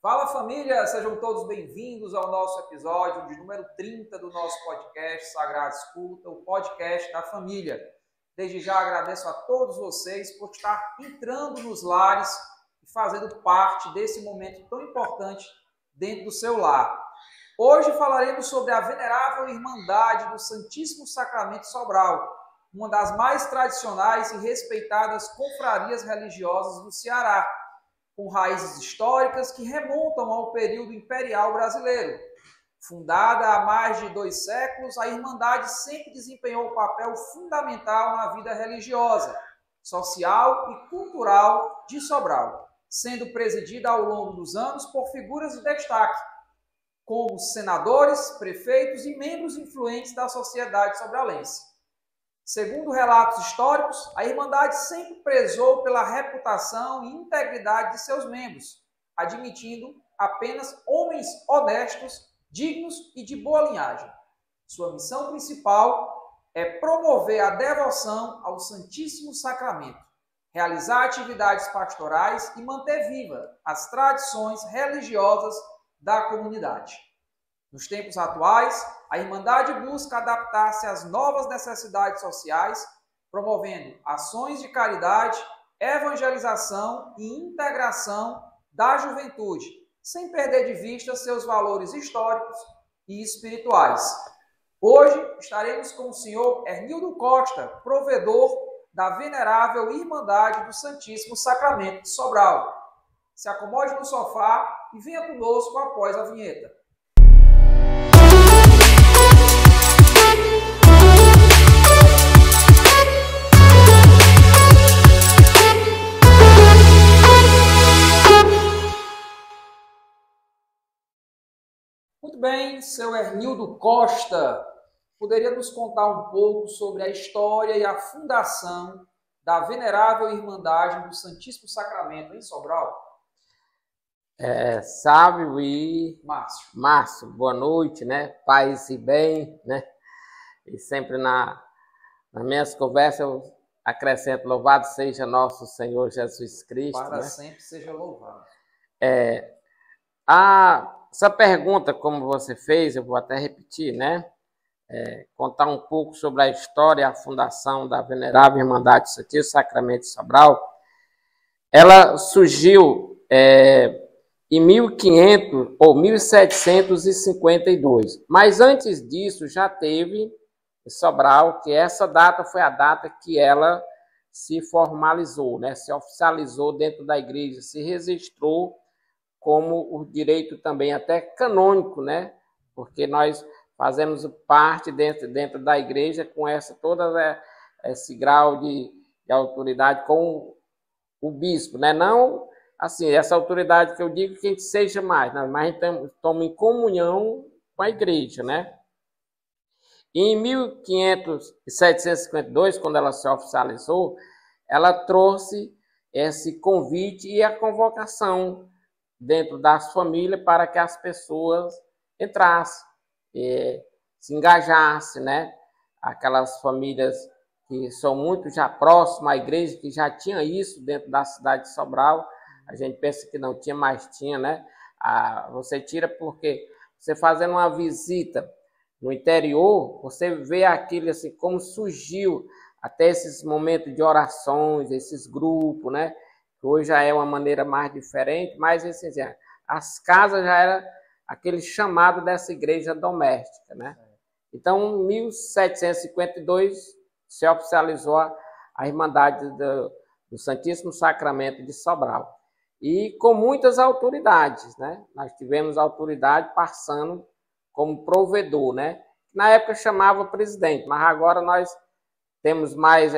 Fala família, sejam todos bem-vindos ao nosso episódio de número 30 do nosso podcast Sagrada Escuta, o podcast da família. Desde já agradeço a todos vocês por estar entrando nos lares e fazendo parte desse momento tão importante dentro do seu lar. Hoje falaremos sobre a venerável Irmandade do Santíssimo Sacramento de Sobral, uma das mais tradicionais e respeitadas confrarias religiosas do Ceará, com raízes históricas que remontam ao período imperial brasileiro. Fundada há mais de 2 séculos, a Irmandade sempre desempenhou um papel fundamental na vida religiosa, social e cultural de Sobral, sendo presidida ao longo dos anos por figuras de destaque, como senadores, prefeitos e membros influentes da sociedade sobralense. Segundo relatos históricos, a Irmandade sempre prezou pela reputação e integridade de seus membros, admitindo apenas homens honestos, dignos e de boa linhagem. Sua missão principal é promover a devoção ao Santíssimo Sacramento, realizar atividades pastorais e manter viva as tradições religiosas da comunidade. Nos tempos atuais, a Irmandade busca adaptar-se às novas necessidades sociais, promovendo ações de caridade, evangelização e integração da juventude, sem perder de vista seus valores históricos e espirituais. Hoje estaremos com o senhor Hernildo Costa, provedor da venerável Irmandade do Santíssimo Sacramento de Sobral. Se acomode no sofá e venha conosco após a vinheta. Muito bem, seu Hernildo Costa, poderia nos contar um pouco sobre a história e a fundação da venerável Irmandade do Santíssimo Sacramento em Sobral? Sábio e Márcio, boa noite, né? Paz e bem, né? E sempre nas minhas conversas eu acrescento: louvado seja nosso Senhor Jesus Cristo. Para né? sempre seja louvado. Essa pergunta, como você fez, eu vou até repetir, né? Contar um pouco sobre a história e a fundação da venerável Irmandade do Santíssimo Sacramento de Sobral. Ela surgiu em 1500 ou 1752. Mas antes disso já teve em Sobral, que essa data foi a data que ela se formalizou, né? Se oficializou dentro da igreja, se registrou como o direito também até canônico, né? Porque nós fazemos parte dentro da igreja com todo esse grau de autoridade com o bispo, né? Não assim, essa autoridade que eu digo que a gente seja mais, né? Mas estamos em comunhão com a igreja, né? E em 1752, quando ela se oficializou, ela trouxe esse convite e a convocação dentro das famílias para que as pessoas entrassem, se engajassem, né? Aquelas famílias que são muito já próximas à igreja, que já tinha isso dentro da cidade de Sobral. A gente pensa que não tinha, mas tinha, né? Você tira porque você fazendo uma visita no interior, você vê aquilo assim, como surgiu até esses momentos de orações, esses grupos, né? Hoje já é uma maneira mais diferente, mas assim, as casas já era aquele chamado dessa igreja doméstica, né? Então, em 1752, se oficializou a Irmandade do Santíssimo Sacramento de Sobral. E com muitas autoridades, né? Nós tivemos autoridade passando como provedor, né? Na época chamava presidente, mas agora nós temos mais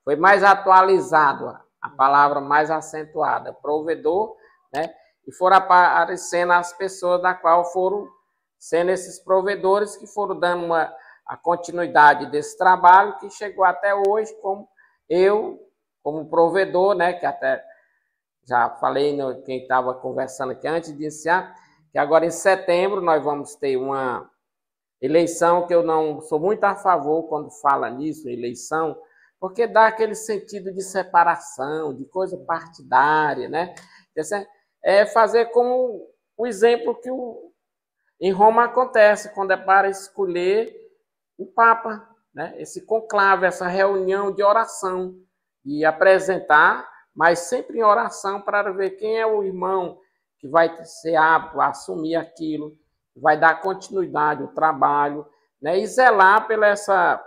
foi mais atualizado a palavra mais acentuada, provedor, né? E foram aparecendo as pessoas da qual foram sendo esses provedores que foram dando a continuidade desse trabalho que chegou até hoje, como eu, como provedor, né? Que até já falei, quem estava conversando aqui antes de iniciar, que agora em setembro nós vamos ter uma eleição que eu não sou muito a favor quando fala nisso, eleição, porque dá aquele sentido de separação, de coisa partidária, né? fazer como o exemplo que em Roma acontece, quando é para escolher o Papa, né? Esse conclave, essa reunião de oração, e apresentar, mas sempre em oração, para ver quem é o irmão que vai ser apto a assumir aquilo, vai dar continuidade ao trabalho, né? E zelar pela essa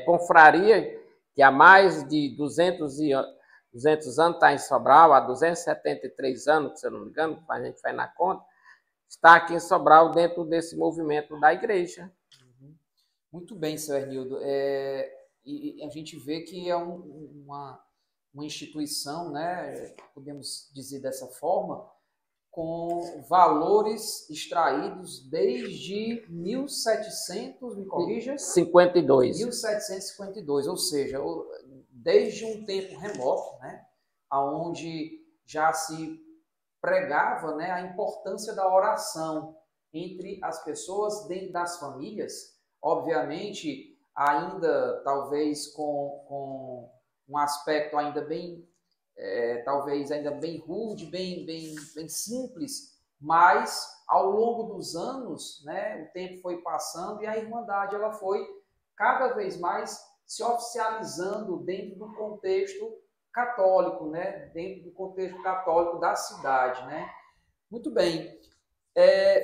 confraria, que há mais de 200 anos está em Sobral, há 273 anos, se eu não me engano, a gente faz na conta, está aqui em Sobral dentro desse movimento da igreja. Muito bem, seu Hernildo. E a gente vê que é uma instituição, né, podemos dizer dessa forma, com valores extraídos desde 1700, me corrija? 52. 1752, ou seja, desde um tempo remoto, né, onde já se pregava, né, a importância da oração entre as pessoas dentro das famílias, obviamente, ainda talvez com um aspecto ainda bem, talvez ainda bem rude, bem simples, mas ao longo dos anos, né, o tempo foi passando e a Irmandade ela foi cada vez mais se oficializando dentro do contexto católico, né, dentro do contexto católico da cidade, né? Muito bem.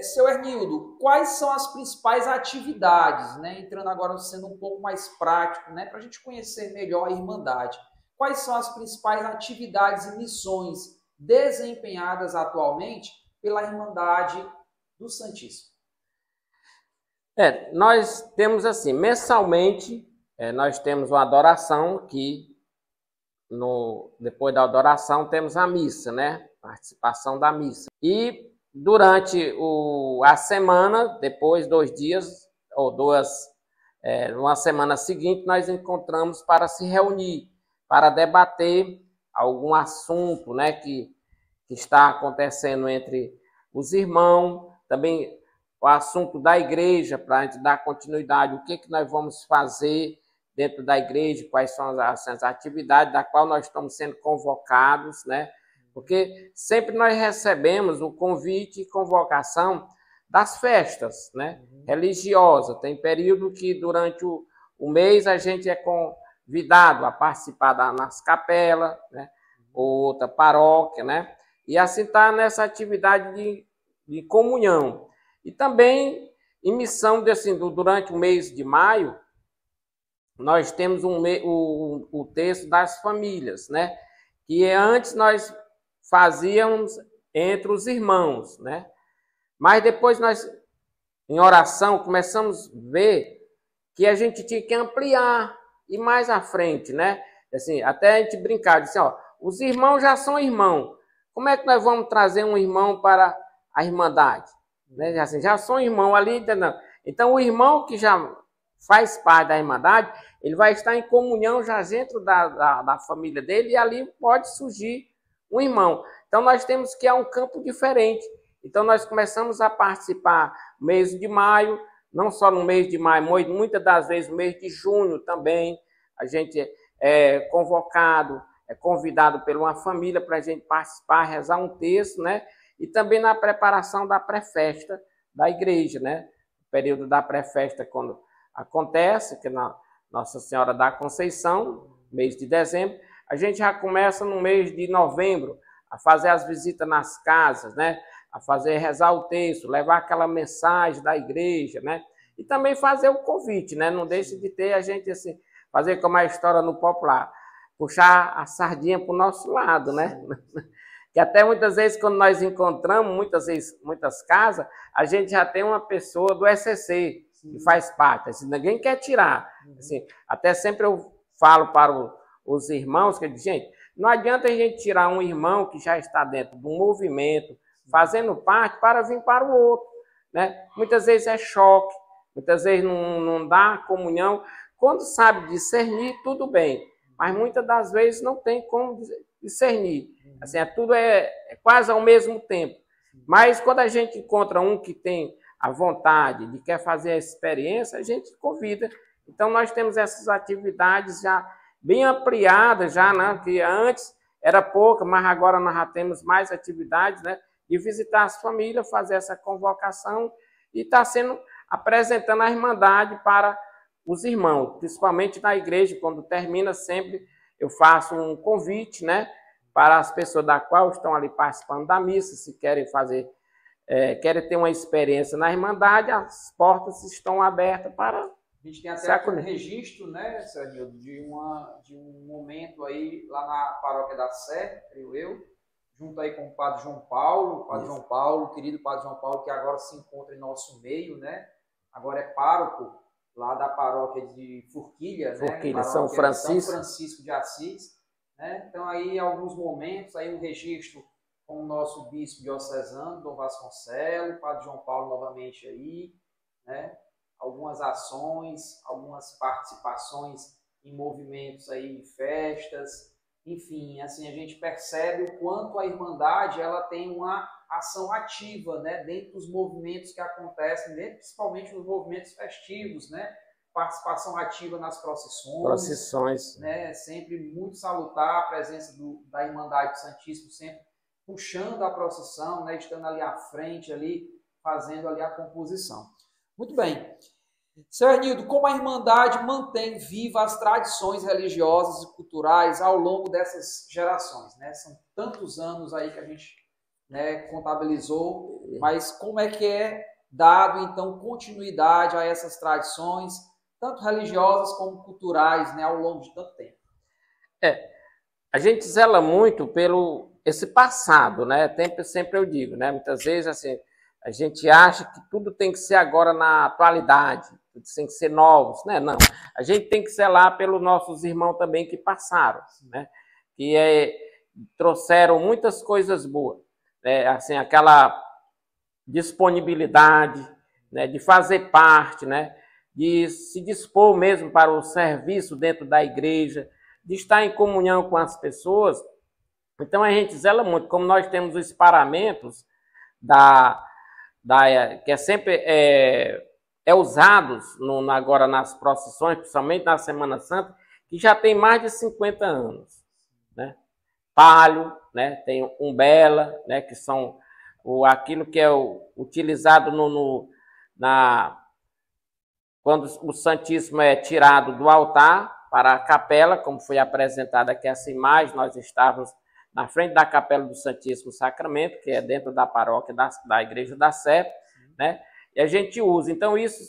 Seu Hernildo, quais são as principais atividades, né? Entrando agora sendo um pouco mais prático, né? Para a gente conhecer melhor a Irmandade. Quais são as principais atividades e missões desempenhadas atualmente pela Irmandade do Santíssimo? Nós temos assim, mensalmente, nós temos uma adoração que, depois da adoração, temos a missa, né? Participação da missa. E durante a semana, depois 2 dias ou uma semana seguinte, nós encontramos para se reunir, para debater algum assunto, né, que está acontecendo entre os irmãos, também o assunto da igreja, para a gente dar continuidade, o que nós vamos fazer dentro da igreja, quais são as atividades da qual nós estamos sendo convocados, né? Porque sempre nós recebemos o convite e convocação das festas, né, religiosas. Tem período que durante o mês a gente é convidado a participar nas capelas, né, outra paróquia, né, e assim está nessa atividade de comunhão. E também em missão, durante o mês de maio, nós temos o texto das famílias, né, que antes nós fazíamos entre os irmãos, né? Mas depois nós, em oração, começamos a ver que a gente tinha que ampliar e mais à frente, né? Assim, até a gente brincar, disse, os irmãos já são irmãos. Como é que nós vamos trazer um irmão para a Irmandade? Né? Assim, já são irmãos ali, entendeu? Então o irmão que já faz parte da Irmandade, ele vai estar em comunhão já dentro da família dele e ali pode surgir um irmão. Então nós temos que ir a um campo diferente. Então nós começamos a participar no mês de maio, não só no mês de maio, muitas das vezes no mês de junho também, a gente é convocado, é convidado por uma família para a gente participar, rezar um texto, né? E também na preparação da pré-festa da igreja, né? O período da pré-festa, quando acontece, que na Nossa Senhora da Conceição, mês de dezembro, a gente já começa no mês de novembro a fazer as visitas nas casas, né? A fazer rezar o texto, levar aquela mensagem da igreja, né? E também fazer o convite, né? Não deixe de ter a gente assim, fazer como a história no popular, puxar a sardinha para o nosso lado, né? Que até muitas vezes quando nós encontramos, muitas casas, a gente já tem uma pessoa do ECC que faz parte, assim, ninguém quer tirar. Assim, até sempre eu falo para os irmãos, que gente, não adianta a gente tirar um irmão que já está dentro do movimento, fazendo parte, para vir para o outro, né? Muitas vezes é choque, muitas vezes não dá comunhão. Quando sabe discernir, tudo bem, mas muitas das vezes não tem como discernir. Assim, tudo é quase ao mesmo tempo. Mas quando a gente encontra um que tem a vontade de quer fazer a experiência, a gente convida. Então nós temos essas atividades já bem ampliadas, já, né, que antes era pouca, mas agora nós já temos mais atividades, né? De visitar as famílias, fazer essa convocação e está sendo apresentando a Irmandade para os irmãos, principalmente na igreja. Quando termina, sempre eu faço um convite, né? Para as pessoas da qual estão ali participando da missa, se querem fazer, querem ter uma experiência na Irmandade, as portas estão abertas para... A gente tem até um registro, né, Sérgio, de um momento aí lá na Paróquia da Sé, creio eu, junto aí com o Padre João Paulo, querido Padre João Paulo, que agora se encontra em nosso meio, né? Agora é pároco lá da Paróquia de Forquilha, né? São Francisco. São Francisco de Assis, né? Então aí alguns momentos, aí um registro com o nosso bispo diocesano, Dom Vasconcelos, Padre João Paulo novamente aí, né? Algumas ações, algumas participações em movimentos aí de festas, enfim, assim, a gente percebe o quanto a Irmandade ela tem uma ação ativa, né, dentro dos movimentos que acontecem, principalmente nos movimentos festivos, né, participação ativa nas procissões, né, sempre muito salutar a presença da Irmandade do Santíssimo, sempre puxando a procissão, né, estando ali à frente, ali, fazendo ali a composição. Muito bem. Seu Hernildo, como a Irmandade mantém viva as tradições religiosas e culturais ao longo dessas gerações, né? São tantos anos aí que a gente, né, contabilizou, mas como é que é dado, então, continuidade a essas tradições, tanto religiosas como culturais, né, ao longo de tanto tempo? A gente zela muito pelo esse passado, né? Sempre eu digo, né? Muitas vezes, assim, a gente acha que tudo tem que ser agora na atualidade, tudo tem que ser novos, né? Não, a gente tem que zelar pelos nossos irmãos também que passaram, né? Que trouxeram muitas coisas boas, né? Assim, aquela disponibilidade, né? De fazer parte, né? De se dispor mesmo para o serviço dentro da igreja, de estar em comunhão com as pessoas. Então a gente zela muito, como nós temos os paramentos que sempre usados agora nas procissões, principalmente na Semana Santa, que já tem mais de 50 anos, né? Palio, né? Tem umbela, né? Que são aquilo que é utilizado quando o Santíssimo é tirado do altar para a capela, como foi apresentada aqui essa imagem. Nós estávamos na frente da Capela do Santíssimo Sacramento, que é dentro da paróquia da Igreja da Sé, né? E a gente usa. Então, isso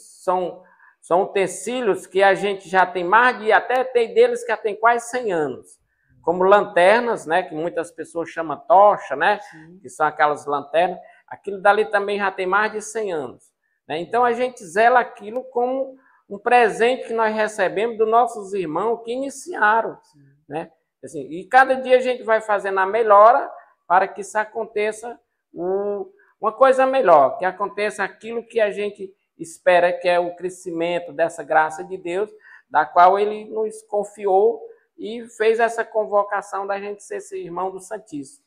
são utensílios que a gente já tem até tem deles que já tem quase 100 anos. Como lanternas, né? Que muitas pessoas chamam tocha, né? Sim. Que são aquelas lanternas. Aquilo dali também já tem mais de 100 anos, né? Então, a gente zela aquilo como um presente que nós recebemos dos nossos irmãos que iniciaram, né? Assim, e cada dia a gente vai fazendo a melhora para que isso aconteça uma coisa melhor, que aconteça aquilo que a gente espera, que é o crescimento dessa graça de Deus, da qual Ele nos confiou e fez essa convocação da gente ser esse irmão do Santíssimo.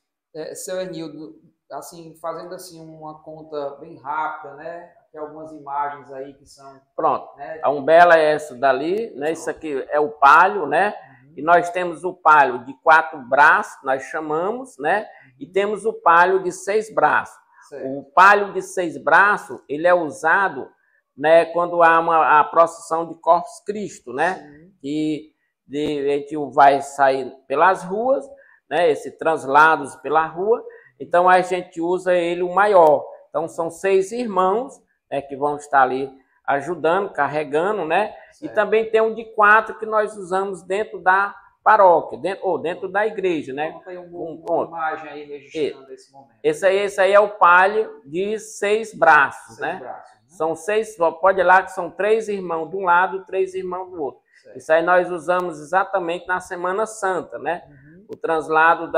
Seu Hernildo, assim, fazendo assim uma conta bem rápida, né? Tem algumas imagens aí que são... Pronto, né? A umbela é essa dali, né? Isso aqui é o palio, né? E nós temos o palio de 4 braços, nós chamamos, né? E temos o palio de 6 braços. Certo. O palio de 6 braços, ele é usado, né, quando há a procissão de Corpus Christi, né? Sim. E a gente vai sair pelas ruas, né? Esse translados pela rua. Então a gente usa ele o maior. Então são 6 irmãos, né, que vão estar ali ajudando, carregando, né? Certo. E também tem um de 4 que nós usamos dentro da paróquia, dentro da igreja, né? Tem uma imagem aí registrando esse momento. Esse aí é o palio de 6 braços, né? São 6, pode ir lá que são 3 irmãos de um lado, 3 irmãos do outro. Certo. Isso aí nós usamos exatamente na Semana Santa, né? Uhum. O translado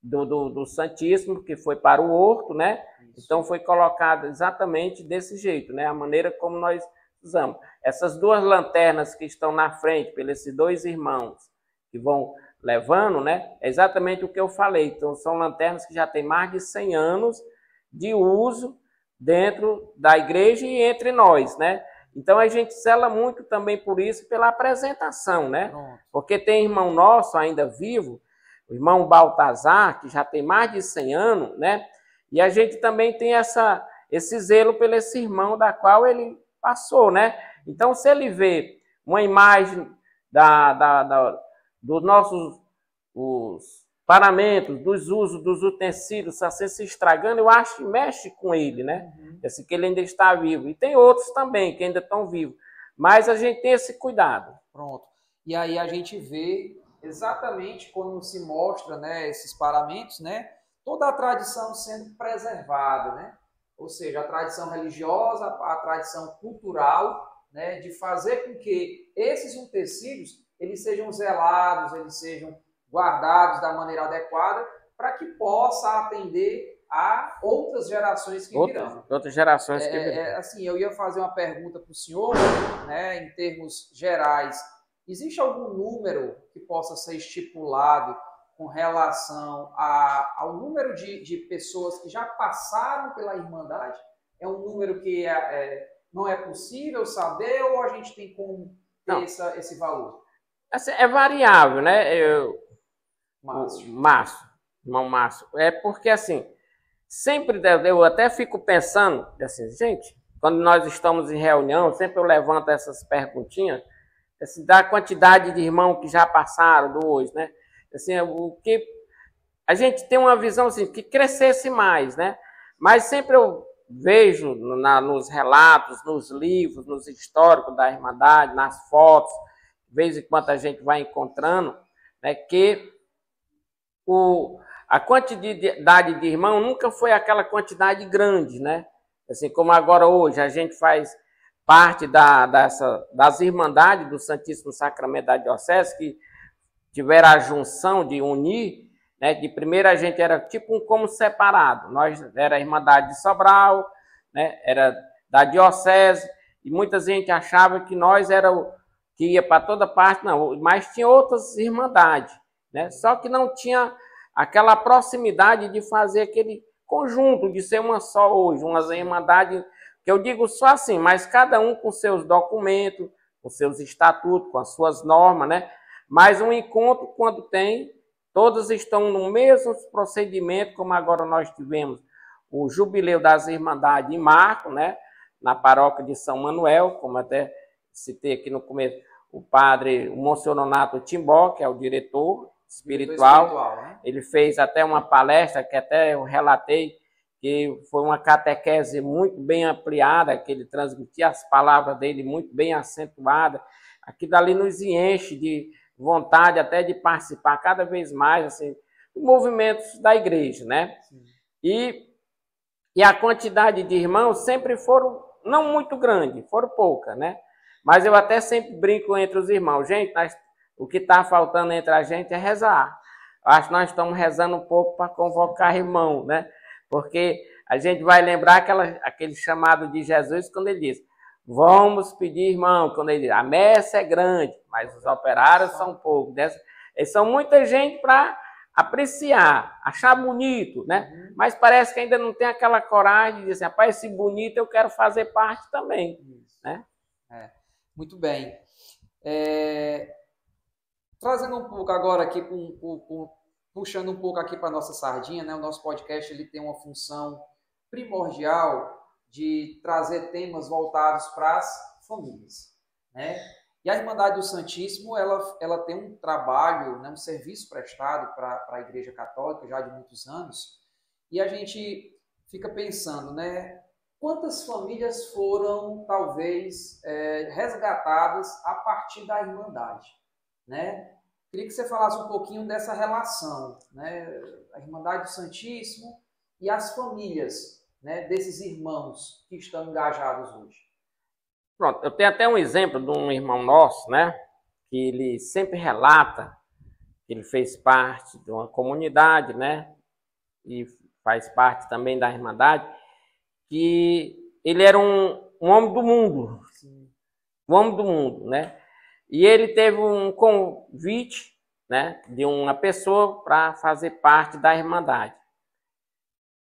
do Santíssimo, que foi para o horto, né? Isso. Então foi colocado exatamente desse jeito, né? A maneira como nós usamos. Essas 2 lanternas que estão na frente, pelos esses 2 irmãos que vão levando, né? É exatamente o que eu falei. Então são lanternas que já têm mais de 100 anos de uso dentro da igreja e entre nós, né? Então a gente zela muito também por isso, pela apresentação, né? Pronto. Porque tem irmão nosso ainda vivo, o irmão Baltazar, que já tem mais de 100 anos, né? E a gente também tem esse zelo pelo esse irmão da qual ele passou, né? Então, se ele vê uma imagem dos nossos os paramentos, dos usos dos utensílios assim, se estragando, eu acho que mexe com ele, né? Assim, que ele ainda está vivo. E tem outros também que ainda estão vivos. Mas a gente tem esse cuidado. Pronto. E aí a gente vê exatamente quando se mostra, né, esses paramentos, né, toda a tradição sendo preservada, né? Ou seja, a tradição religiosa, a tradição cultural, né, de fazer com que esses utensílios eles sejam zelados, eles sejam guardados da maneira adequada para que possa atender a outras gerações que virão. Outras gerações que virão. Assim, eu ia fazer uma pergunta para o senhor, né, em termos gerais. Existe algum número que possa ser estipulado com relação ao número de pessoas que já passaram pela Irmandade? É um número que não é possível saber ou a gente tem como ter esse valor? Assim, é variável, né? Márcio. É porque, assim, sempre eu até fico pensando, assim, gente, quando nós estamos em reunião, sempre eu levanto essas perguntinhas, assim, da quantidade de irmãos que já passaram do hoje, né? Assim, o que a gente tem uma visão assim, que crescesse mais, né? Mas sempre eu vejo nos relatos, nos livros, nos históricos da Irmandade, nas fotos, de vez em quando a gente vai encontrando, né, que a quantidade de irmãos nunca foi aquela quantidade grande, né? Assim como agora hoje a gente faz parte das Irmandades do Santíssimo Sacramento da Diocese, que tiveram a junção de unir, né? De primeiro a gente era tipo um como separado. Nós era a Irmandade de Sobral, né? Era da Diocese, e muita gente achava que nós era que ia para toda parte, não, mas tinha outras irmandades, né? Só que não tinha aquela proximidade de fazer aquele conjunto, de ser uma só hoje, uma irmandade, que eu digo só assim, mas cada um com seus documentos, com seus estatutos, com as suas normas, né? Mas um encontro, quando tem, todos estão no mesmo procedimento, como agora nós tivemos o Jubileu das Irmandades em Marco, né? Na paróquia de São Manuel, como até citei aqui no começo, o padre, o Monsenhor Nonato Timbó, que é o diretor espiritual, né? Ele fez até uma palestra, que até eu relatei, que foi uma catequese muito bem ampliada, que ele transmitia as palavras dele muito bem acentuadas. Aquilo dali nos enche de vontade até de participar cada vez mais, assim, dos movimentos da igreja, né? E a quantidade de irmãos sempre foram, não muito grande, foram poucas, né? Mas eu até sempre brinco entre os irmãos. Gente, o que está faltando entre a gente é rezar. Acho que nós estamos rezando um pouco para convocar irmão, né? Porque a gente vai lembrar aquele chamado de Jesus quando ele diz: vamos pedir irmão. Quando ele diz: a messe é grande, mas os operários são poucos. Eles são muita gente para apreciar, achar bonito, né? Mas parece que ainda não tem aquela coragem de dizer: rapaz, esse bonito eu quero fazer parte também, né? Muito bem. Trazendo um pouco agora aqui, puxando um pouco aqui para a nossa sardinha, né? O nosso podcast ele tem uma função primordial de trazer temas voltados para as famílias, né? E a Irmandade do Santíssimo, ela tem um trabalho, né, um serviço prestado para a Igreja Católica já de muitos anos, e a gente fica pensando, né? Quantas famílias foram, talvez, resgatadas a partir da Irmandade, né? Queria que você falasse um pouquinho dessa relação, né? A Irmandade do Santíssimo e as famílias, né, desses irmãos que estão engajados hoje. Pronto, eu tenho até um exemplo de um irmão nosso, né? Que ele sempre relata que ele fez parte de uma comunidade, né? E faz parte também da Irmandade, que ele era um homem do mundo, um homem do mundo, né? E ele teve um convite, né, de uma pessoa para fazer parte da Irmandade.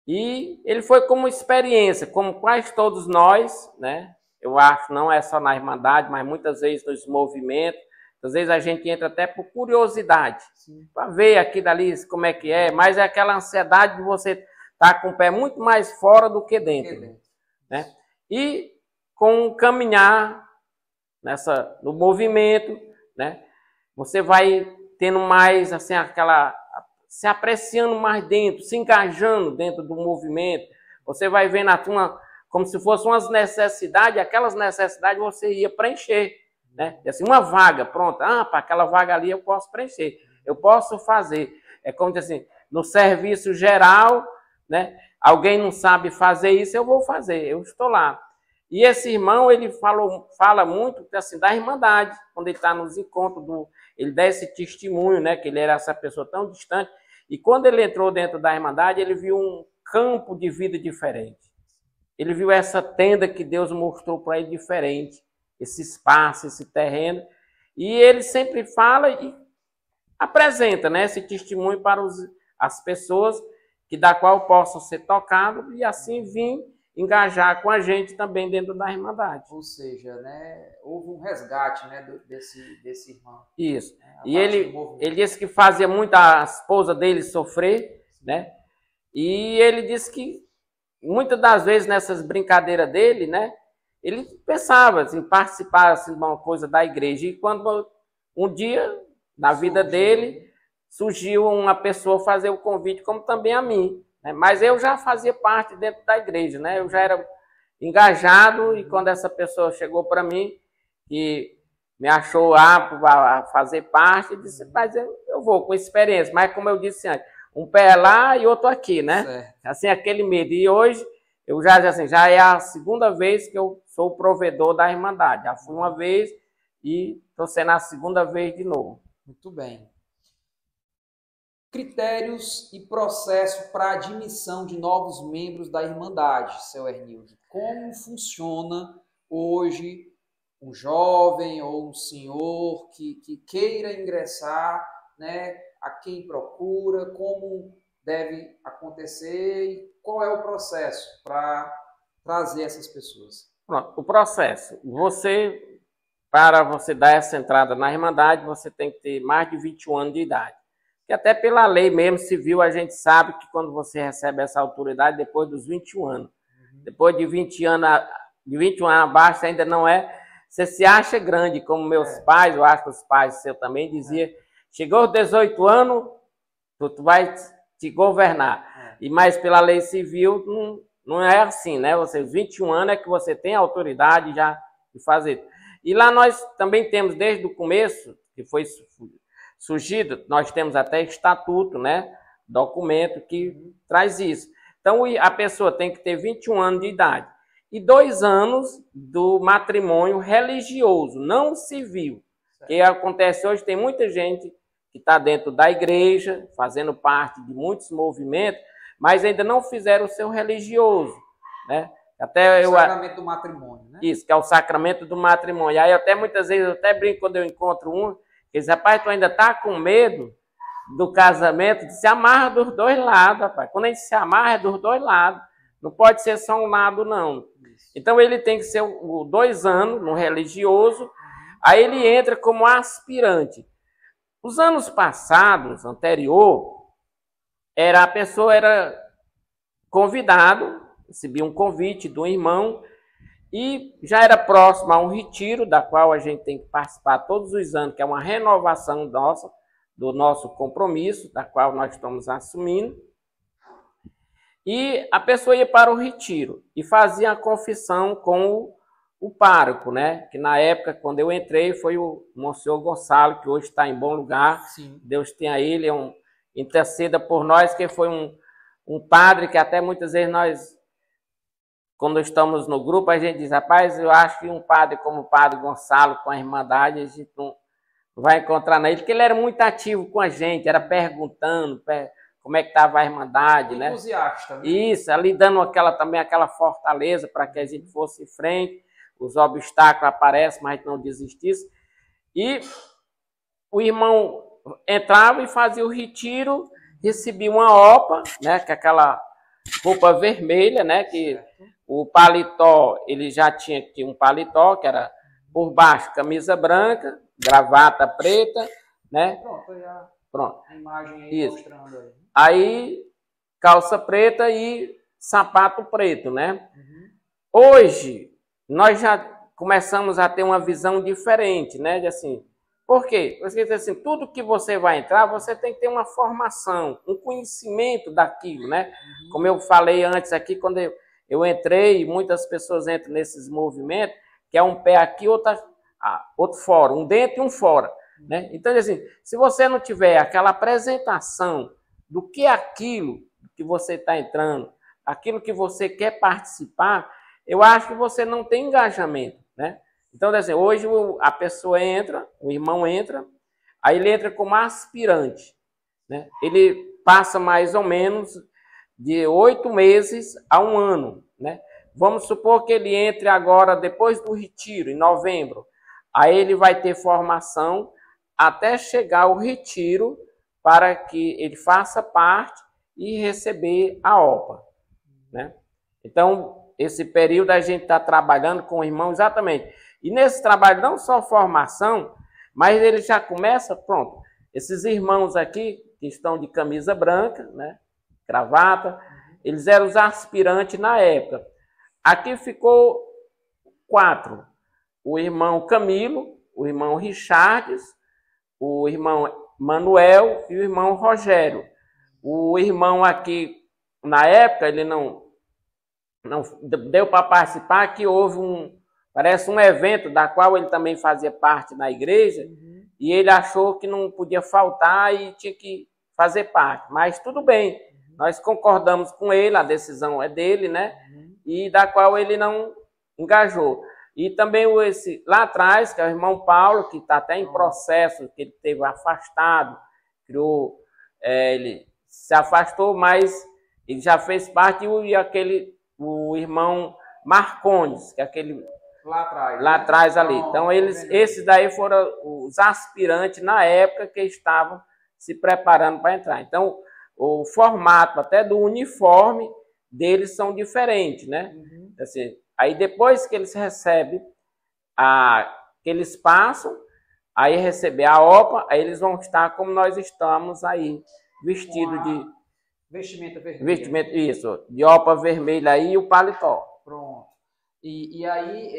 E ele foi como experiência, como quase todos nós, né? Eu acho, não é só na Irmandade, mas muitas vezes nos movimentos, Às vezes a gente entra até por curiosidade, para ver aqui dali como é que é, mas é aquela ansiedade de você estar com o pé muito mais fora do que dentro. Né? E com o caminhar no movimento, né? Você vai tendo mais assim, se apreciando mais dentro, se engajando dentro do movimento. Você vai vendo a turma como se fossem umas necessidades, aquelas necessidades você ia preencher. Né? E assim, uma vaga, pronto, para aquela vaga ali eu posso preencher, eu posso fazer. É como assim, no serviço geral, né? Alguém não sabe fazer isso, eu vou fazer, eu estou lá. E esse irmão, ele fala muito assim, da Irmandade, quando ele está nos encontros, ele dá esse testemunho, né, que ele era essa pessoa tão distante, e quando ele entrou dentro da Irmandade, ele viu um campo de vida diferente. Ele viu essa tenda que Deus mostrou para ele diferente, esse espaço, esse terreno, e ele sempre fala e apresenta, né, esse testemunho para as pessoas da qual possam ser tocados e assim vir engajar com a gente também dentro da Irmandade. Ou seja, né, houve um resgate, né, desse irmão. Isso. E ele disse que fazia muito a esposa dele sofrer, né? E ele disse que muitas das vezes nessas brincadeiras dele, né, ele pensava em participar assim, de uma coisa da igreja. E quando um dia, na vida dele, surgiu uma pessoa fazer o convite, como também a mim. Né? Mas eu já fazia parte dentro da igreja, né? Eu já era engajado, e quando essa pessoa chegou para mim e me achou apto a fazer parte, eu disse, mas eu vou com experiência. Mas como eu disse antes, um pé lá e outro aqui, né? Certo. Assim, aquele medo. E hoje, eu já é a segunda vez que eu sou o provedor da Irmandade. Já fui uma vez e estou sendo a segunda vez de novo. Muito bem. Critérios e processo para admissão de novos membros da Irmandade, seu Hernildo. Como funciona hoje um jovem ou um senhor que queira ingressar, né? A quem procura, como deve acontecer e qual é o processo para trazer essas pessoas? Pronto, o processo. Para você dar essa entrada na Irmandade, você tem que ter mais de 21 anos de idade. Que até pela lei mesmo civil, a gente sabe que quando você recebe essa autoridade, depois dos 21 anos. Depois de 21 anos abaixo, ainda não é. Você se acha grande, como meus pais, eu acho que os pais seus também diziam, chegou aos 18 anos, tu vai te governar. Mas pela lei civil, não é assim, né? Você, 21 anos é que você tem a autoridade já de fazer. E lá nós também temos, desde o começo, que foi surgido, nós temos até estatuto, né? Documento que traz isso. Então, a pessoa tem que ter 21 anos de idade e 2 anos do matrimônio religioso, não civil. O que acontece hoje, tem muita gente que está dentro da igreja, fazendo parte de muitos movimentos, mas ainda não fizeram o seu religioso, né? Até o sacramento do matrimônio, né? Isso, que é o sacramento do matrimônio. Aí até muitas vezes, eu até brinco quando eu encontro um, que diz, rapaz, tu ainda está com medo do casamento, de se amarra dos dois lados, rapaz. Quando a gente se amarra é dos dois lados. Não pode ser só um lado, não. Então ele tem que ser 2 anos no religioso, aí ele entra como aspirante. Os anos passados, anterior, a pessoa era convidado, recebia um convite do irmão, e já era próximo a um retiro, da qual a gente tem que participar todos os anos, que é uma renovação nossa, do nosso compromisso, da qual nós estamos assumindo. E a pessoa ia para o retiro e fazia a confissão com o pároco, né? Que na época, quando eu entrei, foi o Monsenhor Gonçalo, que hoje está em bom lugar. Sim. Deus tenha ele, interceda por nós, que foi um padre que até muitas vezes nós, quando estamos no grupo, a gente diz, rapaz, eu acho que um padre como o Padre Gonçalo, com a Irmandade, a gente não vai encontrar nele, porque ele era muito ativo com a gente, era perguntando como é que estava a Irmandade, né? Entusiasta, né? Isso, ali dando aquela fortaleza para que a gente fosse em frente, os obstáculos aparecem, mas não desistisse. E o irmão entrava e fazia o retiro, recebia uma opa, né? Que é aquela roupa vermelha, né? Que o paletó, ele já tinha um paletó, que era por baixo camisa branca, gravata preta, né? Pronto, Pronto. A imagem aí Isso. mostrando aí. Aí, calça preta e sapato preto, né? Uhum. Hoje, nós já começamos a ter uma visão diferente, né? De assim, por quê? Porque assim, tudo que você vai entrar, você tem que ter uma formação, um conhecimento daquilo, né? Uhum. Como eu falei antes aqui, quando eu entrei, muitas pessoas entram nesses movimentos, que é um pé aqui, outro fora, um dentro e um fora, né? Então, assim, se você não tiver aquela apresentação do que é aquilo que você está entrando, aquilo que você quer participar, eu acho que você não tem engajamento, né? Então, assim, hoje a pessoa entra, o irmão entra, aí ele entra como aspirante, né? Ele passa mais ou menos de 8 meses a 1 ano, né? Vamos supor que ele entre agora, depois do retiro, em novembro. Aí ele vai ter formação até chegar ao retiro para que ele faça parte e receber a OPA, né? Então, esse período a gente está trabalhando com o irmão exatamente. E nesse trabalho, não só formação, mas ele já começa, pronto. Esses irmãos aqui, que estão de camisa branca, né, gravata, eles eram os aspirantes na época. Aqui ficou 4. O irmão Camilo, o irmão Richardes, o irmão Manuel e o irmão Rogério. O irmão aqui, na época, ele não deu para participar, que houve parece um evento da qual ele também fazia parte na igreja, e ele achou que não podia faltar e tinha que fazer parte. Mas tudo bem, nós concordamos com ele, a decisão é dele, né? E da qual ele não engajou. E também lá atrás, que é o irmão Paulo, que está até em processo, que ele teve afastado, ele se afastou, mas ele já fez parte, e o irmão Marcondes, que é aquele lá atrás ali. Então, esses daí foram os aspirantes na época que estavam se preparando para entrar. Então, o formato até do uniforme deles são diferentes, né? Assim, aí depois que eles recebem, que eles passam, aí receber a OPA, aí eles vão estar como nós estamos aí, vestido de vestimenta vermelha. Vestimenta, isso, de OPA vermelha aí e o paletó. Pronto. E aí,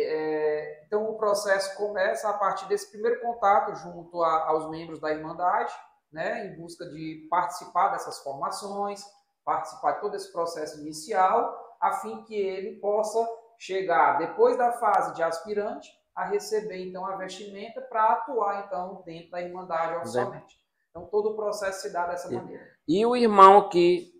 então o processo começa a partir desse primeiro contato junto aos membros da Irmandade, né, em busca de participar dessas formações, participar de todo esse processo inicial, a fim que ele possa chegar, depois da fase de aspirante, a receber, então, a vestimenta para atuar, então, dentro da Irmandade oficialmente. Então, todo o processo se dá dessa maneira. E o irmão que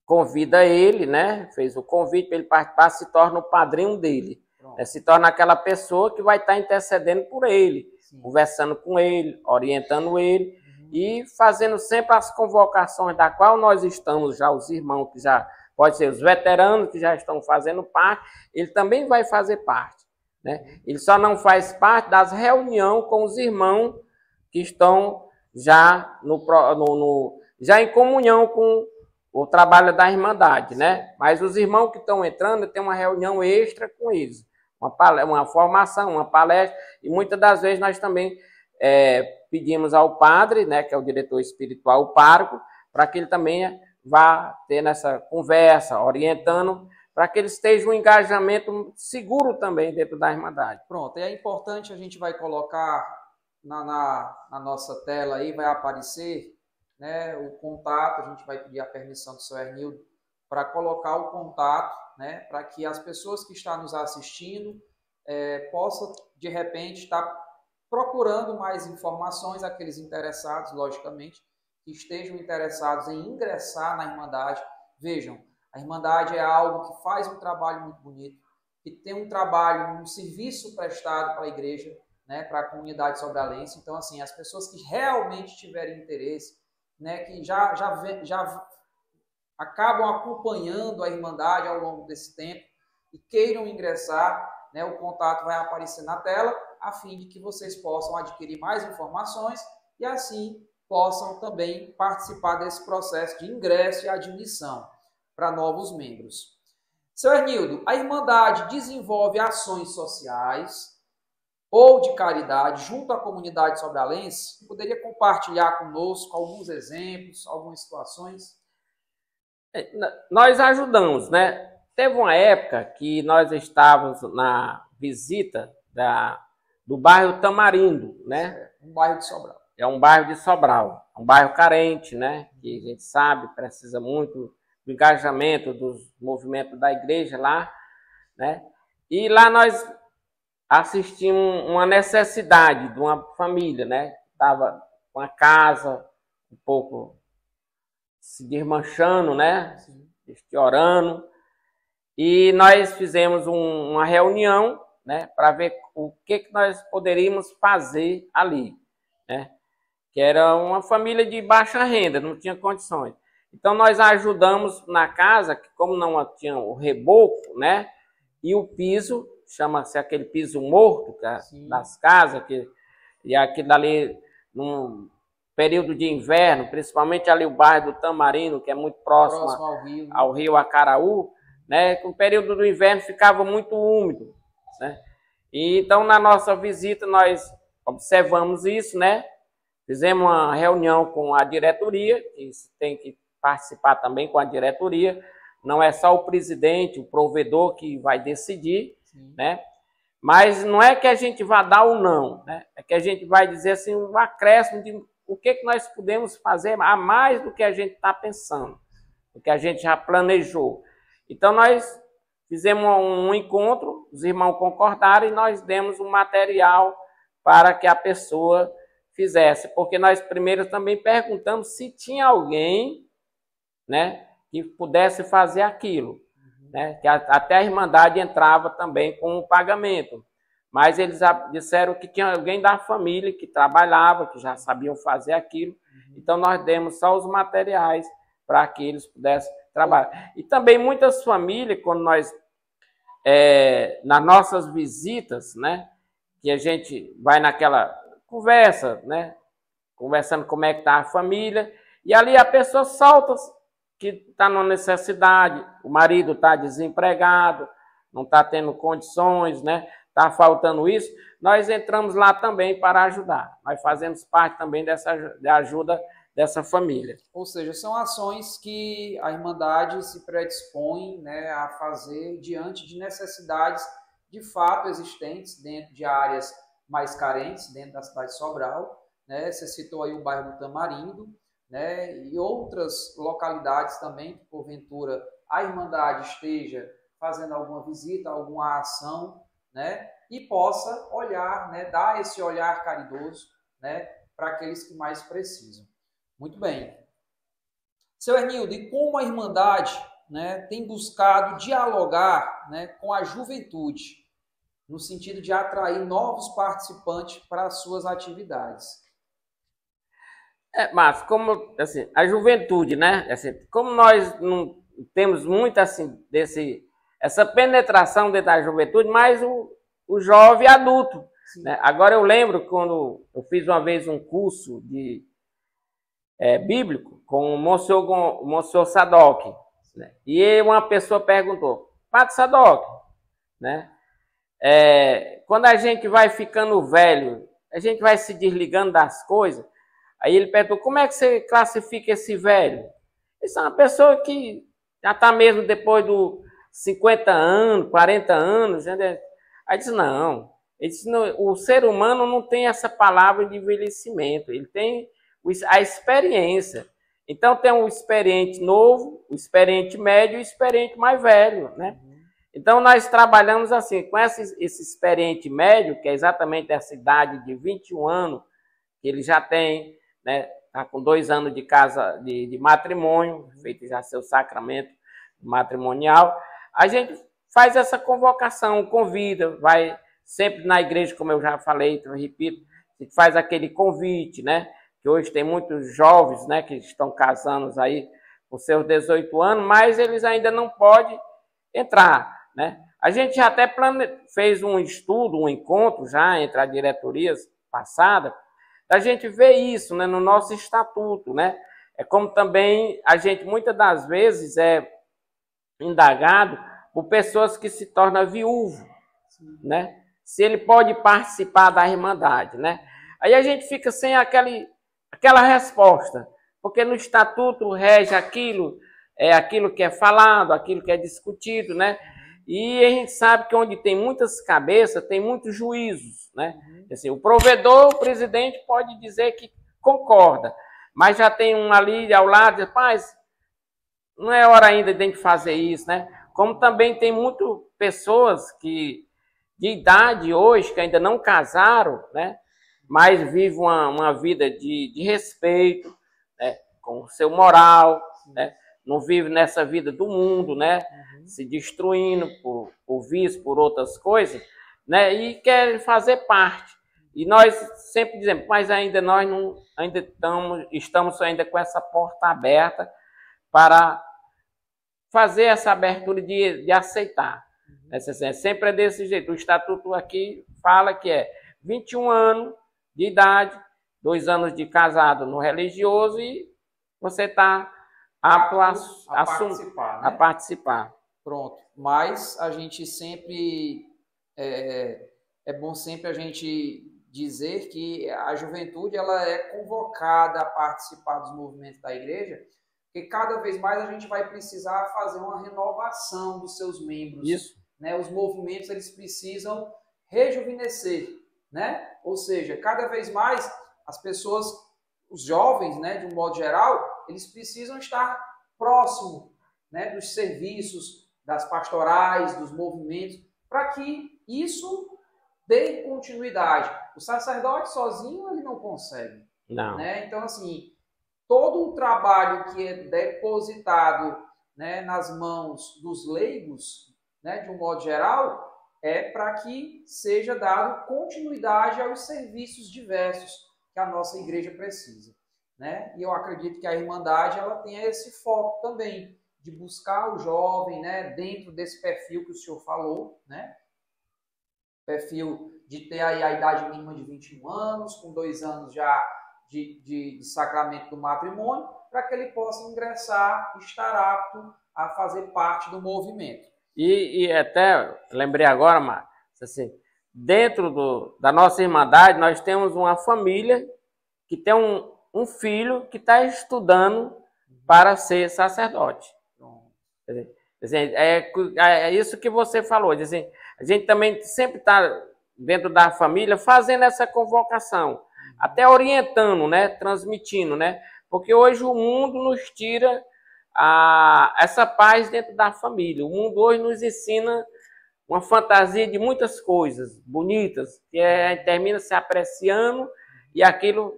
convida ele, né, fez o convite para ele participar, se torna o padrinho dele. Se torna aquela pessoa que vai estar intercedendo por ele, sim, conversando com ele, orientando ele, e fazendo sempre as convocações da qual nós estamos já, os irmãos que já, pode ser os veteranos que já estão fazendo parte, ele também vai fazer parte, né? Ele só não faz parte das reuniões com os irmãos que estão já, já em comunhão com o trabalho da Irmandade, né? Mas os irmãos que estão entrando, tem uma reunião extra com eles, uma formação, uma palestra, e muitas das vezes nós também pedimos ao padre, né, que é o diretor espiritual, o pároco, para que ele também vá ter nessa conversa, orientando, para que eles estejam um engajamento seguro também dentro da Irmandade. Pronto, é importante, a gente vai colocar na nossa tela aí, vai aparecer, né, o contato, a gente vai pedir a permissão do seu Hernildo para colocar o contato, né, para que as pessoas que estão nos assistindo possam, de repente, estar procurando mais informações, aqueles interessados, logicamente, que estejam interessados em ingressar na Irmandade. Vejam, a Irmandade é algo que faz um trabalho muito bonito, que tem um trabalho, um serviço prestado para a igreja, né, para a comunidade sobralense. Então, assim, as pessoas que realmente tiverem interesse, né, que já acabam acompanhando a Irmandade ao longo desse tempo e queiram ingressar, né, o contato vai aparecer na tela, a fim de que vocês possam adquirir mais informações e assim possam também participar desse processo de ingresso e admissão para novos membros. Seu Hernildo, a Irmandade desenvolve ações sociais, ou de caridade junto à comunidade sobralense, poderia compartilhar conosco alguns exemplos, algumas situações? Nós ajudamos, né? Teve uma época que nós estávamos na visita do bairro Tamarindo, né? Um bairro de Sobral. É um bairro de Sobral, um bairro carente, né? Que a gente sabe, precisa muito do engajamento dos movimentos da igreja lá, né? E lá nós assistimos uma necessidade de uma família, né? Estava com a casa um pouco se desmanchando, né? Orando. E nós fizemos uma reunião, né? Para ver o que nós poderíamos fazer ali, né? Que era uma família de baixa renda, não tinha condições. Então nós ajudamos na casa, que como não tinha o reboco, né? E o piso, chama-se aquele piso morto das casas, e aquilo ali, num período de inverno, principalmente ali o bairro do Tamarindo, que é muito próximo ao rio Acaraú, né? No período do inverno ficava muito úmido, né? E então na nossa visita nós observamos isso, né? Fizemos uma reunião com a diretoria, que tem que participar também com a diretoria, não é só o presidente, o provedor que vai decidir, né? Mas não é que a gente vai dar ou não, né? É que a gente vai dizer assim, um acréscimo de o que nós podemos fazer a mais do que a gente está pensando, do que a gente já planejou. Então nós fizemos um encontro, os irmãos concordaram e nós demos um material para que a pessoa fizesse, porque nós primeiro também perguntamos se tinha alguém, né, que pudesse fazer aquilo, né, que até a Irmandade entrava também com o pagamento, mas eles disseram que tinha alguém da família que trabalhava, que já sabiam fazer aquilo, então nós demos só os materiais para que eles pudessem trabalhar. E também muitas famílias, quando nós, nas nossas visitas, né, que a gente vai naquela conversa, né, conversando como é que está a família, e ali a pessoa solta que está numa necessidade, o marido está desempregado, não está tendo condições, né, está faltando isso, nós entramos lá também para ajudar. Nós fazemos parte também da ajuda dessa família. Ou seja, são ações que a Irmandade se predispõe, né, a fazer diante de necessidades de fato existentes dentro de áreas mais carentes, dentro da cidade de Sobral, né? Você citou aí o bairro do Tamarindo, né, e outras localidades também que, porventura, a Irmandade esteja fazendo alguma visita, alguma ação, né, e possa olhar, né, dar esse olhar caridoso, né, para aqueles que mais precisam. Muito bem. Seu Hernildo, e como a Irmandade, né, tem buscado dialogar, né, com a juventude, no sentido de atrair novos participantes para as suas atividades? Mas como assim, a juventude, né? Assim, como nós não temos muito assim essa penetração dentro da juventude, mas o jovem adulto, né? Agora eu lembro quando eu fiz uma vez um curso de bíblico com o Monsenhor Sadoc, né? E uma pessoa perguntou, Padre Sadoc, né? Quando a gente vai ficando velho, a gente vai se desligando das coisas. Aí ele perguntou, como é que você classifica esse velho? Isso é uma pessoa que já está mesmo depois dos 50 anos, 40 anos. Né? Aí disse, não. Ele disse, não, o ser humano não tem essa palavra de envelhecimento, ele tem a experiência. Então tem o experiente novo, o experiente médio e o experiente mais velho, né? Então nós trabalhamos assim, com esse experiente médio, que é exatamente essa idade de 21 anos, que ele já tem, né, está com 2 anos de casa de matrimônio, feito já seu sacramento matrimonial, a gente faz essa convocação, convida, vai sempre na igreja, como eu já falei, eu repito, a gente faz aquele convite, né, que hoje tem muitos jovens, né, que estão casando aí com seus 18 anos, mas eles ainda não podem entrar, né. A gente já até fez um estudo, um encontro já entre as diretorias passadas, a gente vê isso, né, no nosso estatuto, né? É como também a gente muitas das vezes é indagado por pessoas que se tornam viúvas, né? se ele pode participar da Irmandade, né? Aí a gente fica sem aquela resposta, porque no estatuto rege aquilo que é falado, aquilo que é discutido, né? E a gente sabe que onde tem muitas cabeças, tem muitos juízos, né? Assim, o provedor, o presidente pode dizer que concorda, mas já tem um ali ao lado, diz, rapaz, não é hora ainda de a gente fazer isso, né? Como também tem muitas pessoas de idade hoje, que ainda não casaram, né? Mas vivem uma vida de respeito, né? Com o seu moral, né? Não vive nessa vida do mundo, né? Se destruindo por vício, por outras coisas, né? E quer fazer parte. E nós sempre dizemos, mas ainda nós não, estamos ainda com essa porta aberta para fazer essa abertura de aceitar. Sempre é desse jeito. O estatuto aqui fala que é 21 anos de idade, 2 anos de casado no religioso e você está apto a participar, né? A participar. Pronto. Mas a gente sempre... É bom sempre a gente dizer que a juventude ela é convocada a participar dos movimentos da igreja, porque cada vez mais a gente vai precisar fazer uma renovação dos seus membros. Isso. Né? Os movimentos eles precisam rejuvenescer, né? Ou seja, cada vez mais as pessoas, os jovens, né, de um modo geral, eles precisam estar próximo, né, dos serviços, das pastorais, dos movimentos, para que isso dê continuidade. O sacerdote sozinho ele não consegue. Não. Né? Então, assim, todo o trabalho que é depositado, né, nas mãos dos leigos, né, de um modo geral, é para que seja dado continuidade aos serviços diversos que a nossa igreja precisa. Né? E eu acredito que a Irmandade ela tenha esse foco também, de buscar o jovem, né, dentro desse perfil que o senhor falou, né? Perfil de ter aí a idade mínima de 21 anos, com 2 anos já de sacramento do matrimônio, para que ele possa ingressar e estar apto a fazer parte do movimento. E até lembrei agora, Marcos, assim, dentro da nossa Irmandade, nós temos uma família que tem um filho que está estudando para ser sacerdote. É isso que você falou. Assim, a gente também sempre está dentro da família fazendo essa convocação, até orientando, né, transmitindo, né, porque hoje o mundo nos tira essa paz dentro da família. O mundo hoje nos ensina uma fantasia de muitas coisas bonitas, que termina se apreciando e aquilo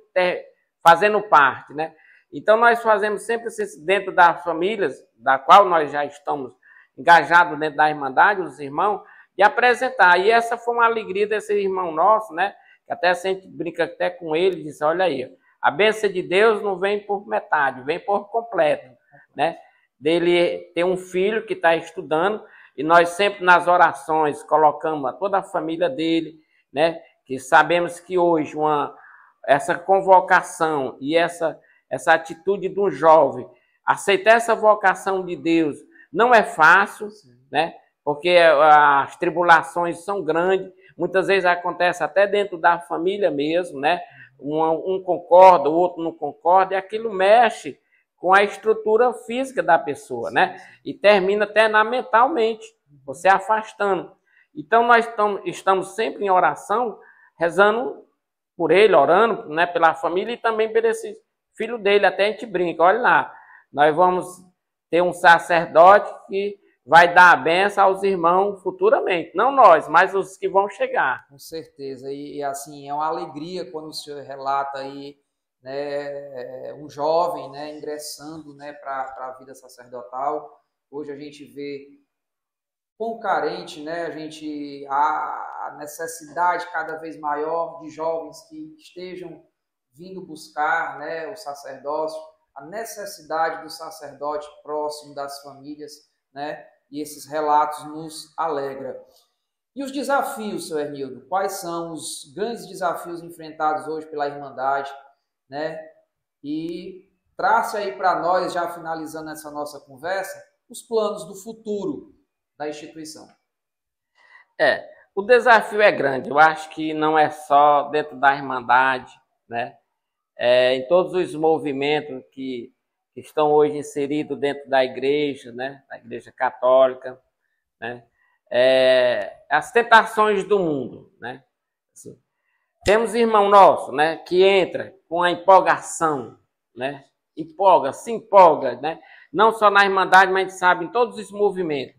fazendo parte, né? Então nós fazemos sempre dentro das famílias, da qual nós já estamos engajados dentro da Irmandade, os irmãos, de apresentar. E essa foi uma alegria desse irmão nosso, né? Que até a gente brinca até com ele, diz, olha aí, a bênção de Deus não vem por metade, vem por completo, né? Dele ter um filho que está estudando, e nós sempre nas orações colocamos toda a família dele, né? Que sabemos que hoje essa convocação e essa atitude de um jovem, aceitar essa vocação de Deus, não é fácil, né? Porque as tribulações são grandes, muitas vezes acontece até dentro da família mesmo, né? Um concorda, o outro não concorda, e aquilo mexe com a estrutura física da pessoa, né? E termina até mentalmente, você afastando. Então nós estamos sempre em oração, rezando por ele, orando, né, pela família e também por esse filho dele. Até a gente brinca, olha lá, nós vamos ter um sacerdote que vai dar a benção aos irmãos futuramente. Não nós, mas os que vão chegar. Com certeza. E assim, é uma alegria quando o senhor relata aí, né, um jovem, né, ingressando, né, para a vida sacerdotal. Hoje a gente vê quão carente, né, a necessidade cada vez maior de jovens que estejam vindo buscar, né, o sacerdócio, a necessidade do sacerdote próximo das famílias, né, e esses relatos nos alegram. E os desafios, seu Hernildo? Quais são os grandes desafios enfrentados hoje pela Irmandade, né? E trace aí para nós, já finalizando essa nossa conversa, os planos do futuro da instituição. O desafio é grande. Eu acho que não é só dentro da Irmandade, né? Em todos os movimentos que estão hoje inseridos dentro da igreja, né? Da Igreja Católica, né? As tentações do mundo, né? Assim, temos irmão nosso, né? Que entra com a empolgação, né? Se empolga, né? Não só na Irmandade, mas a gente sabe em todos os movimentos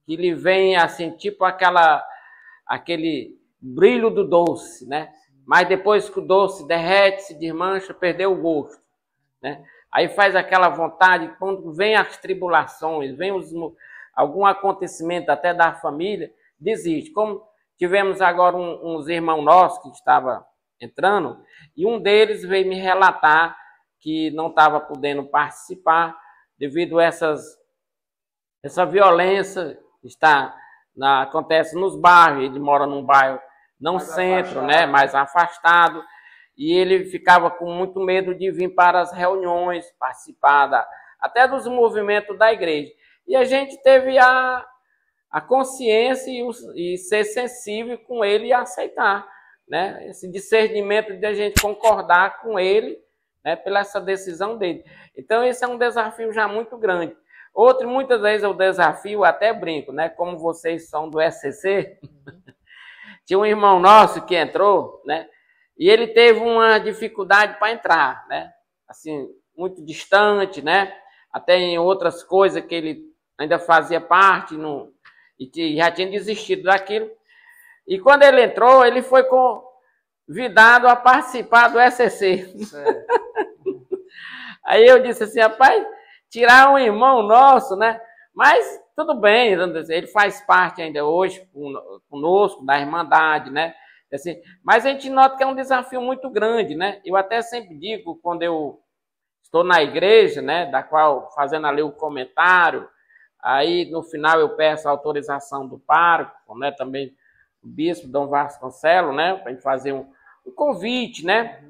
que lhe vem assim, tipo aquele brilho do doce, né? Mas depois que o doce derrete, se desmancha, perdeu o gosto, né? Aí faz aquela vontade, quando vem as tribulações, vem algum acontecimento até da família, desiste. Como tivemos agora uns irmãos nossos que estavam entrando, e um deles veio me relatar que não estava podendo participar devido a essa violência que acontece nos bairros. Ele mora num bairro não mais centro, né, mais afastado, e ele ficava com muito medo de vir para as reuniões, participar até dos movimentos da igreja. E a gente teve a consciência e ser sensível com ele e aceitar, né, esse discernimento de a gente concordar com ele, né, pela essa decisão dele. Então esse é um desafio já muito grande. Outro, muitas vezes o desafio, até brinco, né, como vocês são do SCC, tinha um irmão nosso que entrou, né, e ele teve uma dificuldade para entrar, né, assim, muito distante, né, até em outras coisas que ele ainda fazia parte, e já tinha desistido daquilo. E quando ele entrou, ele foi convidado a participar do SCC. Aí eu disse assim, rapaz, tirar um irmão nosso, né? Mas tudo bem, ele faz parte ainda hoje conosco, da Irmandade, né? Assim, mas a gente nota que é um desafio muito grande, né? Eu até sempre digo, quando eu estou na igreja, né, da qual fazendo ali o comentário, aí no final eu peço a autorização do pároco, né, também o bispo Dom Vasconcelos, né, para a gente fazer um convite, né?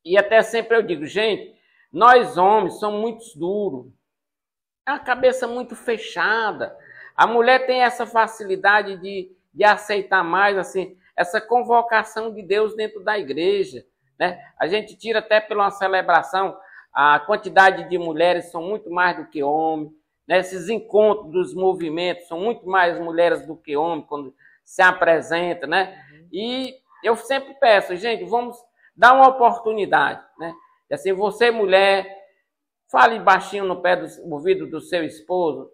E até sempre eu digo, gente, nós homens somos muito duros, é uma cabeça muito fechada. A mulher tem essa facilidade de aceitar mais, assim, essa convocação de Deus dentro da igreja, né? A gente tira até pela uma celebração, a quantidade de mulheres são muito mais do que homens, né? Esses encontros dos movimentos são muito mais mulheres do que homens quando se apresenta, né? E eu sempre peço, gente, vamos dar uma oportunidade, né? E assim, você, mulher, fale baixinho no pé do ouvido do seu esposo,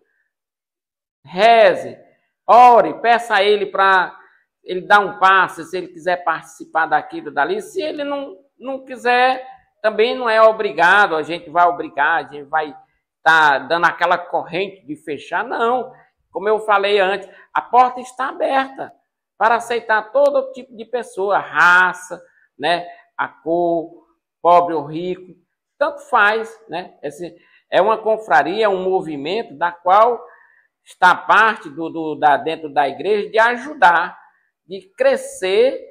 reze, ore, peça a ele para ele dar um passo, se ele quiser participar daquilo, dali. Se ele não quiser, também não é obrigado, a gente vai obrigar, a gente vai estar dando aquela corrente de fechar, não. Como eu falei antes, a porta está aberta para aceitar todo tipo de pessoa, raça, né, a cor, pobre ou rico, tanto faz, né? É uma confraria, é um movimento da qual está parte dentro da igreja de ajudar, de crescer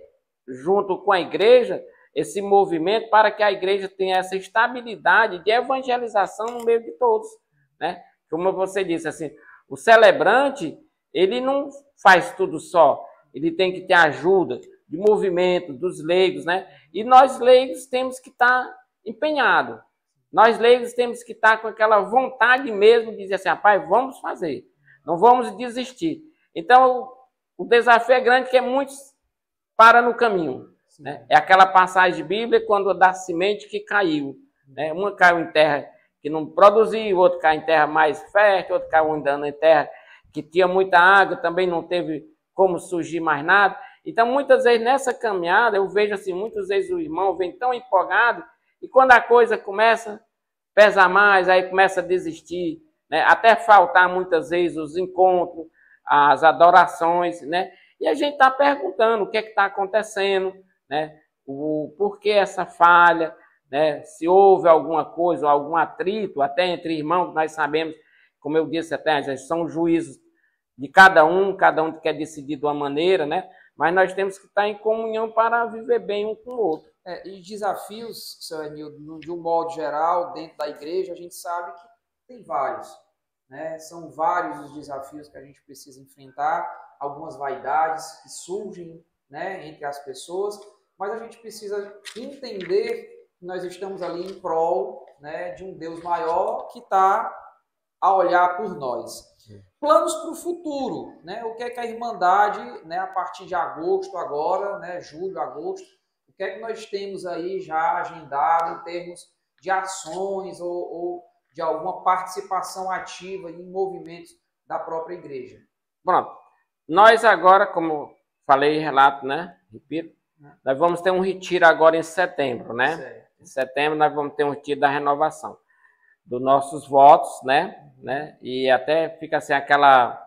junto com a igreja, esse movimento para que a igreja tenha essa estabilidade de evangelização no meio de todos, né? Como você disse, assim, o celebrante, ele não faz tudo só, ele tem que ter ajuda de movimento, dos leigos, né? E nós leigos temos que estar empenhados. Nós leigos temos que estar com aquela vontade mesmo de dizer assim, rapaz, vamos fazer, não vamos desistir. Então, o desafio é grande, que muitos param no caminho, né? É aquela passagem bíblica quando da semente que caiu, né? Uma caiu em terra que não produziu, outro caiu em terra mais fértil, outro caiu andando em terra que tinha muita água, também não teve como surgir mais nada. Então, muitas vezes nessa caminhada, eu vejo assim, muitas vezes o irmão vem tão empolgado, e quando a coisa começa a pesar mais, aí começa a desistir, né? Até faltar muitas vezes os encontros, as adorações, né? E a gente está perguntando o que é que está acontecendo, né? O porquê essa falha, né? Se houve alguma coisa, algum atrito, até entre irmãos, nós sabemos, como eu disse até, são juízos de cada um quer decidir de uma maneira, né? Mas nós temos que estar em comunhão para viver bem um com o outro. E desafios, seu Enildo, de um modo geral, dentro da igreja, a gente sabe que tem vários. né? São vários os desafios que a gente precisa enfrentar, algumas vaidades que surgem, né, entre as pessoas, mas a gente precisa entender que nós estamos ali em prol, né, de um Deus maior que está a olhar por nós. Planos para o futuro, né? O que é que a Irmandade, né, a partir de agosto agora, né, julho, agosto, o que é que nós temos aí já agendado em termos de ações ou de alguma participação ativa em movimentos da própria igreja? Pronto. Nós agora, como falei, relato, né? Repito, nós vamos ter um retiro agora em setembro, né? Certo. Em setembro nós vamos ter um retiro da renovação dos nossos votos, né? E até fica assim aquela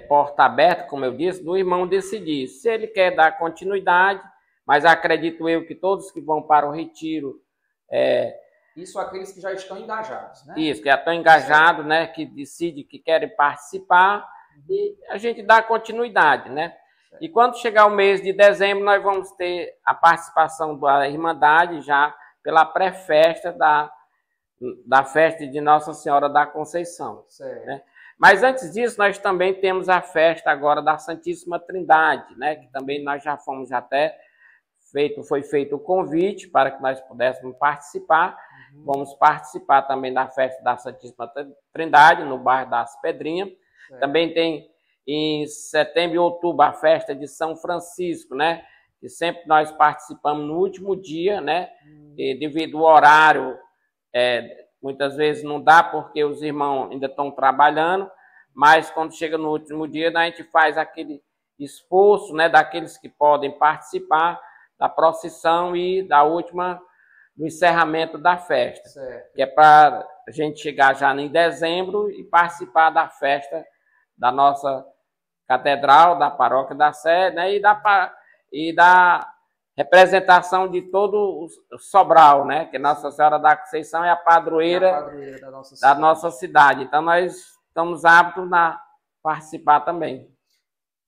porta aberta, como eu disse, do irmão decidir se ele quer dar continuidade, mas acredito eu que todos que vão para o retiro... Isso aqueles que já estão engajados, né? Isso, que já estão engajados, né? Que decidem que querem participar e a gente dá continuidade, né? E quando chegar o mês de dezembro, nós vamos ter a participação da Irmandade já pela pré-festa da festa de Nossa Senhora da Conceição. Né? Mas antes disso, nós também temos a festa agora da Santíssima Trindade, né? Que também nós já fomos até foi feito o convite para que nós pudéssemos participar. Vamos participar também da festa da Santíssima Trindade, no bairro das Pedrinhas. Também tem em setembro e outubro a festa de São Francisco, né? Que sempre nós participamos no último dia, né? E devido ao horário, muitas vezes não dá porque os irmãos ainda estão trabalhando, mas quando chega no último dia, a gente faz aquele esforço, né? Daqueles que podem participar da procissão e do encerramento da festa. Certo. Que é para a gente chegar já em dezembro e participar da festa da nossa catedral, da paróquia da Sé, né, e da representação de todo o Sobral, né, que Nossa Senhora da Conceição é a padroeira da nossa cidade. Então, nós estamos aptos a participar também.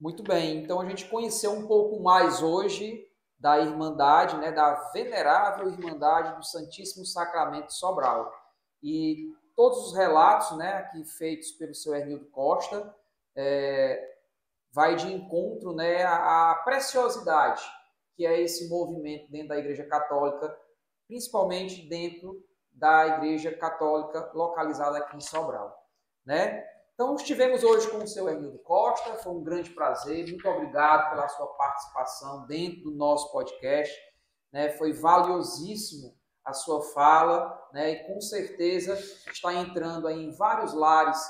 Muito bem. Então, a gente conheceu um pouco mais hoje da Irmandade, né, da Venerável Irmandade do Santíssimo Sacramento Sobral. E todos os relatos, né, aqui feitos pelo seu Hernildo Costa, vai de encontro, né, à preciosidade que é esse movimento dentro da Igreja Católica, principalmente dentro da Igreja Católica localizada aqui em Sobral, né? Então, estivemos hoje com o seu Hernildo Costa, foi um grande prazer, muito obrigado pela sua participação dentro do nosso podcast, né? Foi valiosíssimo a sua fala, né? E com certeza está entrando aí em vários lares,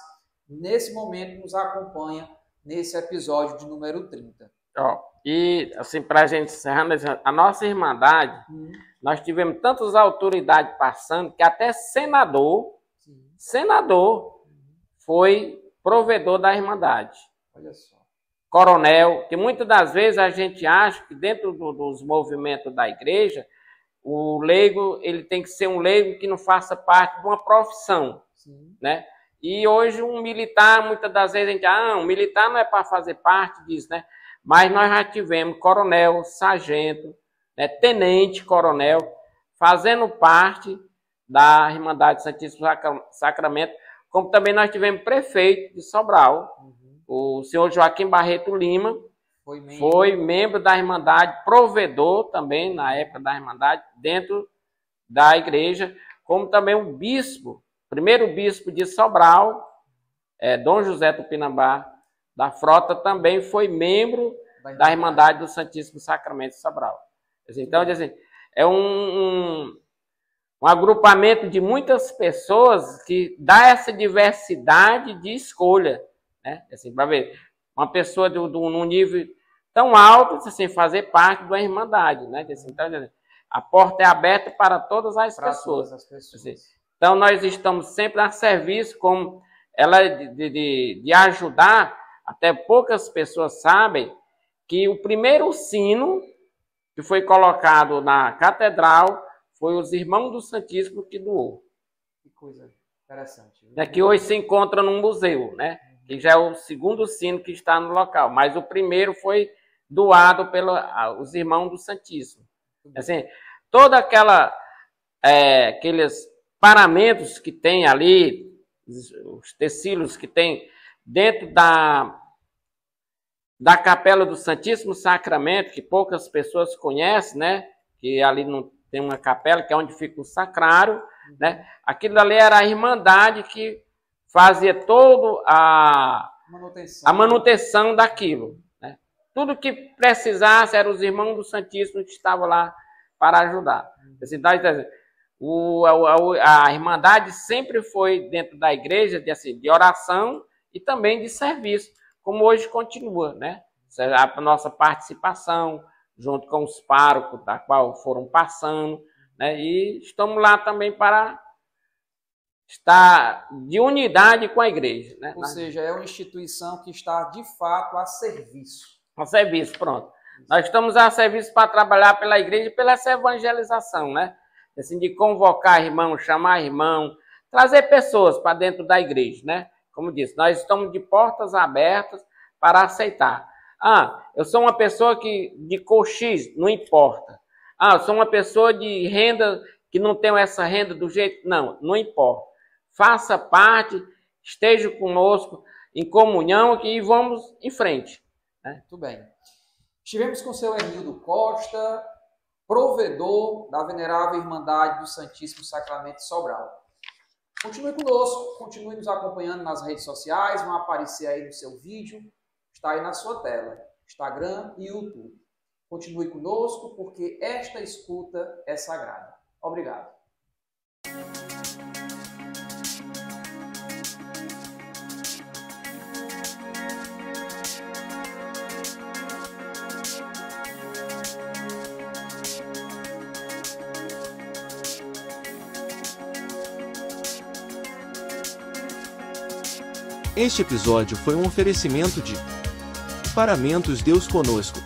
nesse momento nos acompanha nesse episódio de número 30. E, assim, para a gente encerrando, a nossa Irmandade, nós tivemos tantas autoridades passando que até senador foi provedor da Irmandade. Olha só. Coronel, que muitas das vezes a gente acha que dentro dos movimentos da igreja, o leigo, ele tem que ser um leigo que não faça parte de uma profissão, né? E hoje um militar, muitas das vezes a gente um militar não é para fazer parte disso, né? Mas nós já tivemos coronel, sargento, né, tenente coronel, fazendo parte da Irmandade Santíssimo Sacramento, como também nós tivemos prefeito de Sobral, o senhor Joaquim Barreto Lima, foi membro da Irmandade, provedor também, na época da Irmandade, dentro da igreja, como também o bispo, primeiro bispo de Sobral, Dom José Tupinambá da Frota, também foi membro da Irmandade do Santíssimo Sacramento de Sobral. Então, é um agrupamento de muitas pessoas que dá essa diversidade de escolha, né? Assim, para ver, uma pessoa num nível tão alto, assim, fazer parte de uma Irmandade, né? Assim, então, a porta é aberta para todas as pessoas. Assim, então, nós estamos sempre a serviço, como ela de ajudar. Até poucas pessoas sabem que o primeiro sino que foi colocado na catedral foi os irmãos do Santíssimo que doou. Que coisa interessante. Que hoje se encontra num museu, né? Que já é o segundo sino que está no local. Mas o primeiro foi doado pelos irmãos do Santíssimo. Assim, toda aqueles paramentos que tem ali, os utensílios que tem dentro da Capela do Santíssimo Sacramento, que poucas pessoas conhecem, né? Que ali não tem uma capela, que é onde fica o sacrário, né? Aquilo ali era a irmandade que fazia toda a manutenção daquilo, né? Tudo que precisasse eram os irmãos do Santíssimo que estavam lá para ajudar. A irmandade sempre foi dentro da igreja de oração e também de serviço, como hoje continua, né? A nossa participação junto com os párocos, da qual foram passando, né? E estamos lá também para estar de unidade com a igreja, né? Ou seja, é uma instituição que está de fato a serviço. A serviço, pronto. Nós estamos a serviço para trabalhar pela igreja e pela essa evangelização, né? Assim, de convocar irmão, chamar irmão, trazer pessoas para dentro da igreja, né? Como disse, nós estamos de portas abertas para aceitar. Eu sou uma pessoa de cor X, não importa. Eu sou uma pessoa de renda que não tenho essa renda do jeito... Não importa. Faça parte, esteja conosco em comunhão e vamos em frente. Né? Muito bem. Estivemos com o seu Hermildo Costa, provedor da Venerável Irmandade do Santíssimo Sacramento de Sobral. Continue conosco, continue nos acompanhando nas redes sociais, vão aparecer aí no seu vídeo, está aí na sua tela, Instagram e YouTube. Continue conosco, porque esta escuta é sagrada. Obrigado. Este episódio foi um oferecimento de Paramentos Deus Conosco.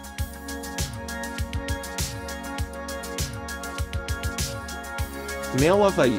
Mel Havaí.